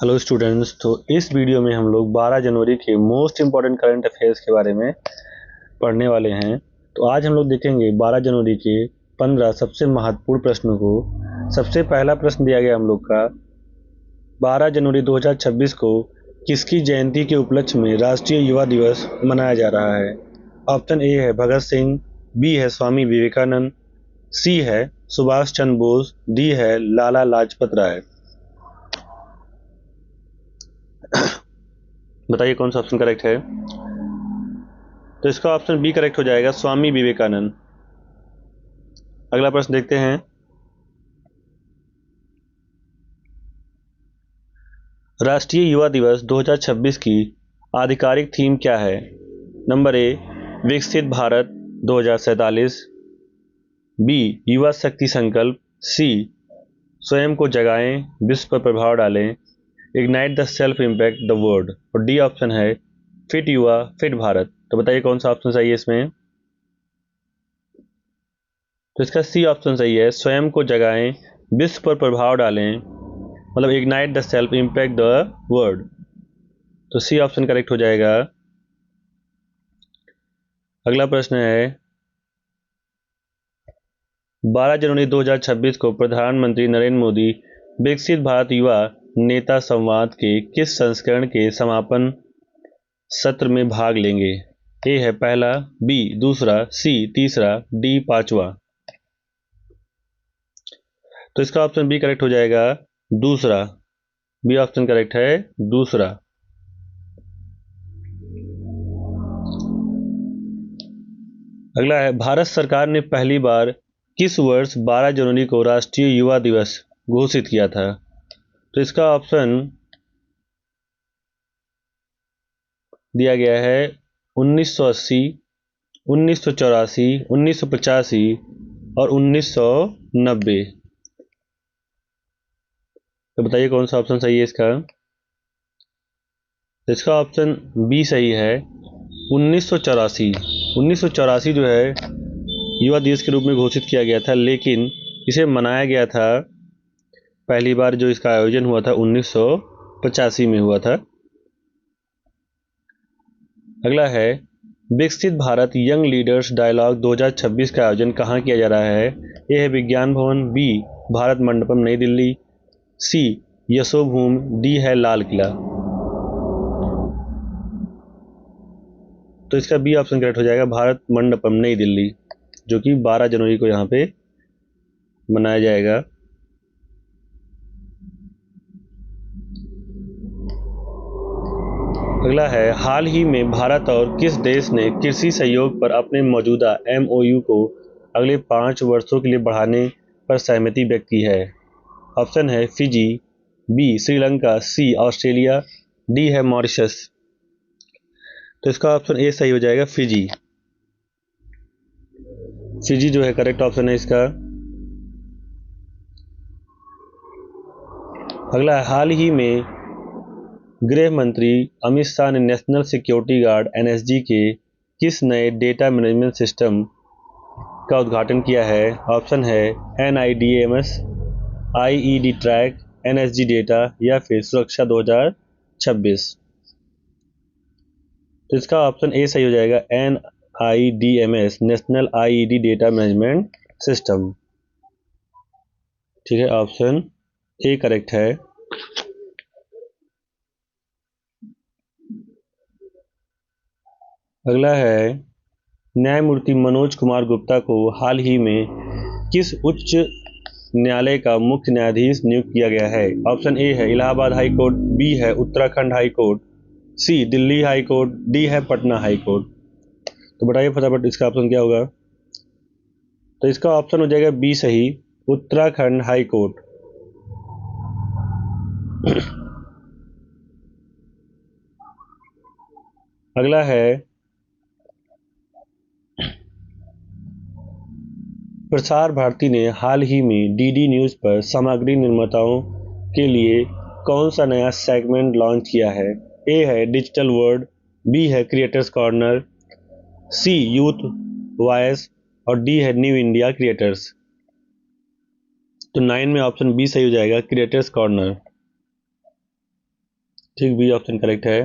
Hello students. तो इस video में हम लोग 12 जनवरी के मोस्ट इम्पॉर्टेंट करंट अफेयर्स के बारे में पढ़ने वाले हैं। तो आज हम लोग देखेंगे 12 जनवरी के 15 सबसे महत्वपूर्ण प्रश्नों को। सबसे पहला प्रश्न दिया गया हम लोग का, 12 जनवरी 2026 को किसकी जयंती के उपलक्ष्य में राष्ट्रीय युवा दिवस मनाया जा रहा है। ऑप्शन ए है भगत सिंह, बी है स्वामी विवेकानंद, सी है सुभाष चंद्र बोस, डी है लाला लाजपत राय। बताइए कौन सा ऑप्शन करेक्ट है। तो इसका ऑप्शन बी करेक्ट हो जाएगा, स्वामी विवेकानंद। अगला प्रश्न देखते हैं। राष्ट्रीय युवा दिवस 2026 की आधिकारिक थीम क्या है। नंबर ए, विकसित भारत 2047, बी, युवा शक्ति संकल्प, सी, स्वयं को जगाएं विश्व पर प्रभाव डालें, ignite the self impact the world, और डी ऑप्शन है फिट युवा फिट भारत। तो बताइए कौन सा ऑप्शन सही है इसमें। तो इसका सी ऑप्शन सही है, स्वयं को जगाएं विश्व पर प्रभाव डालें, मतलब ignite the self impact the world. तो सी ऑप्शन करेक्ट हो जाएगा। अगला प्रश्न है, 12 जनवरी 2026 को प्रधानमंत्री नरेंद्र मोदी विकसित भारत युवा नेता संवाद के किस संस्करण के समापन सत्र में भाग लेंगे। ए है पहला, बी दूसरा, सी तीसरा, डी पांचवा। तो इसका ऑप्शन बी करेक्ट हो जाएगा, दूसरा। बी ऑप्शन करेक्ट है, दूसरा। अगला है, भारत सरकार ने पहली बार किस वर्ष 12 जनवरी को राष्ट्रीय युवा दिवस घोषित किया था। तो इसका ऑप्शन दिया गया है 1980, 1984, 1985 और 1990। तो बताइए कौन सा ऑप्शन सही है इसका। तो इसका ऑप्शन बी सही है, 1984। 1984 जो है युवा दिवस के रूप में घोषित किया गया था, लेकिन इसे मनाया गया था, पहली बार जो इसका आयोजन हुआ था 1985 में हुआ था। अगला है, विकसित भारत यंग लीडर्स डायलॉग 2026 का आयोजन कहाँ किया जा रहा है। ए है विज्ञान भवन, बी भारत मंडपम नई दिल्ली, सी यशोभूम, डी है लाल किला। तो इसका बी ऑप्शन करेक्ट हो जाएगा, भारत मंडपम नई दिल्ली, जो कि 12 जनवरी को यहाँ पे मनाया जाएगा। अगला है, हाल ही में भारत और किस देश ने कृषि सहयोग पर अपने मौजूदा MOU को अगले 5 वर्षों के लिए बढ़ाने पर सहमति व्यक्त की है। ऑप्शन है फिजी, बी श्रीलंका, सी ऑस्ट्रेलिया, डी है मॉरिशस। तो इसका ऑप्शन ए सही हो जाएगा, फिजी। फिजी जो है करेक्ट ऑप्शन है इसका। अगला है, हाल ही में गृह मंत्री अमित शाह ने नेशनल सिक्योरिटी गार्ड NSG के किस नए डेटा मैनेजमेंट सिस्टम का उद्घाटन किया है। ऑप्शन है NIDMS, IED track, NSG data या फिर सुरक्षा 2026। तो इसका ऑप्शन ए सही हो जाएगा, NIDMS, national IED data management system. ठीक है, ऑप्शन ए करेक्ट है। अगला है, न्यायमूर्ति मनोज कुमार गुप्ता को हाल ही में किस उच्च न्यायालय का मुख्य न्यायाधीश नियुक्त किया गया है। ऑप्शन ए है इलाहाबाद हाई कोर्ट, बी है उत्तराखंड हाई कोर्ट, सी दिल्ली हाई कोर्ट, डी है पटना हाई कोर्ट। तो बताइए फटाफट इसका ऑप्शन क्या होगा। तो इसका ऑप्शन हो जाएगा बी सही, उत्तराखंड हाई कोर्ट। अगला है, प्रसार भारती ने हाल ही में DD न्यूज पर सामग्री निर्माताओं के लिए कौन सा नया सेगमेंट लॉन्च किया है। ए है डिजिटल वर्ल्ड, बी है क्रिएटर्स कॉर्नर, सी यूथ वॉइस और डी है न्यू इंडिया क्रिएटर्स। तो 9 में ऑप्शन बी सही हो जाएगा, क्रिएटर्स कॉर्नर। ठीक, बी ऑप्शन करेक्ट है।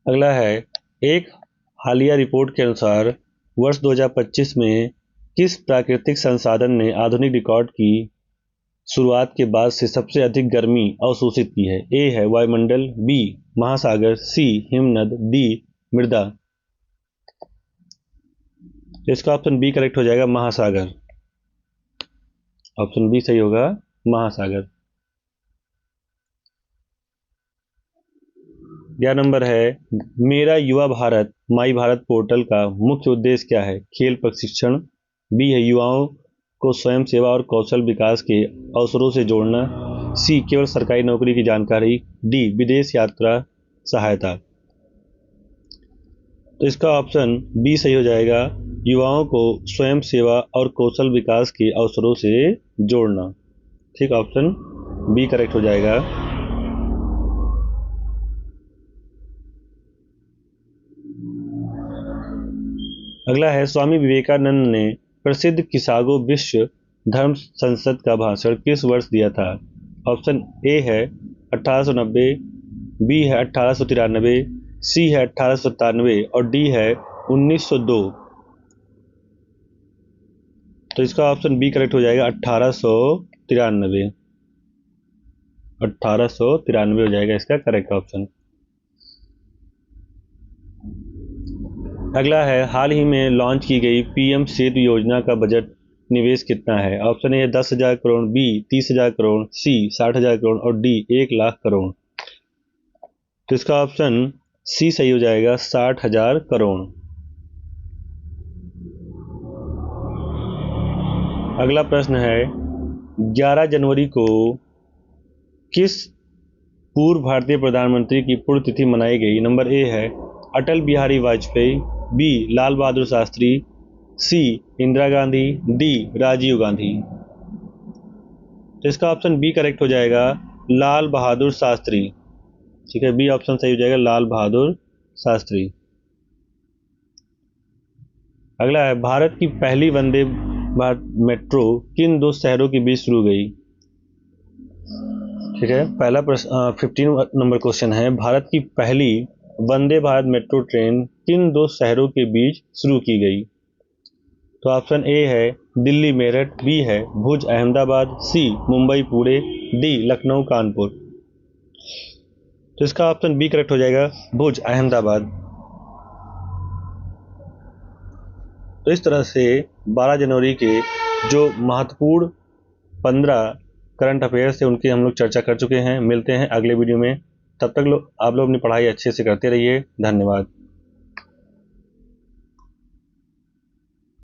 अगला है, एक हालिया रिपोर्ट के अनुसार वर्ष 2025 में किस प्राकृतिक संसाधन ने आधुनिक रिकॉर्ड की शुरुआत के बाद से सबसे अधिक गर्मी अवशोषित की है? ए है वायुमंडल, बी महासागर, सी हिमनद, डी मृदा। तो इसका ऑप्शन बी करेक्ट हो जाएगा, महासागर। ऑप्शन बी सही होगा, महासागर। 11 नंबर है, मेरा युवा भारत माई भारत पोर्टल का मुख्य उद्देश्य क्या है? खेल प्रशिक्षण, बी है युवाओं को स्वयं सेवा और कौशल विकास के अवसरों से जोड़ना, सी केवल सरकारी नौकरी की जानकारी, डी विदेश यात्रा सहायता। तो इसका ऑप्शन बी सही हो जाएगा, युवाओं को स्वयं सेवा और कौशल विकास के अवसरों से जोड़ना। ठीक, ऑप्शन बी करेक्ट हो जाएगा। अगला है, स्वामी विवेकानंद ने प्रसिद्ध किसागो विश्व धर्म संसद का भाषण किस वर्ष दिया था? ऑप्शन ए है 1890, बी है 1893, सी है 1897 और डी है 1902। तो इसका ऑप्शन बी करेक्ट हो जाएगा, 1893। 1893 हो जाएगा इसका करेक्ट ऑप्शन। अगला है, हाल ही में लॉन्च की गई पीएम सेतु योजना का बजट निवेश कितना है? Option A 10,000 crore, B 30,000 crore, C 60,000 crore और डी 1,00,000 करोड़। तो इसका ऑप्शन सी सही हो जाएगा, 60,000 करोड़। अगला प्रश्न है, 11 जनवरी को किस पूर्व भारतीय प्रधानमंत्री की पुण्यतिथि मनाई गई? नंबर ए है अटल बिहारी वाजपेयी, बी लाल बहादुर शास्त्री, सी इंदिरा गांधी, डी राजीव गांधी। तो इसका ऑप्शन बी करेक्ट हो जाएगा, लाल बहादुर शास्त्री। ठीक है, बी ऑप्शन सही हो जाएगा, लाल बहादुर शास्त्री। अगला है, भारत की पहली वंदे भारत मेट्रो किन दो शहरों के बीच शुरू गई? ठीक है, पहला प्रश्न 15 नंबर क्वेश्चन है, भारत की पहली वंदे भारत मेट्रो ट्रेन किन दो शहरों के बीच शुरू की गई? तो ऑप्शन ए है दिल्ली मेरठ, बी है भुज अहमदाबाद, सी मुंबई पुणे, डी लखनऊ कानपुर। तो इसका ऑप्शन बी करेक्ट हो जाएगा, भुज अहमदाबाद। तो इस तरह से 12 जनवरी के जो महत्वपूर्ण 15 करंट अफेयर्स थे उनकी हम लोग चर्चा कर चुके हैं। मिलते हैं अगले वीडियो में, तब तक आप लोग अपनी पढ़ाई अच्छे से करते रहिए। धन्यवाद।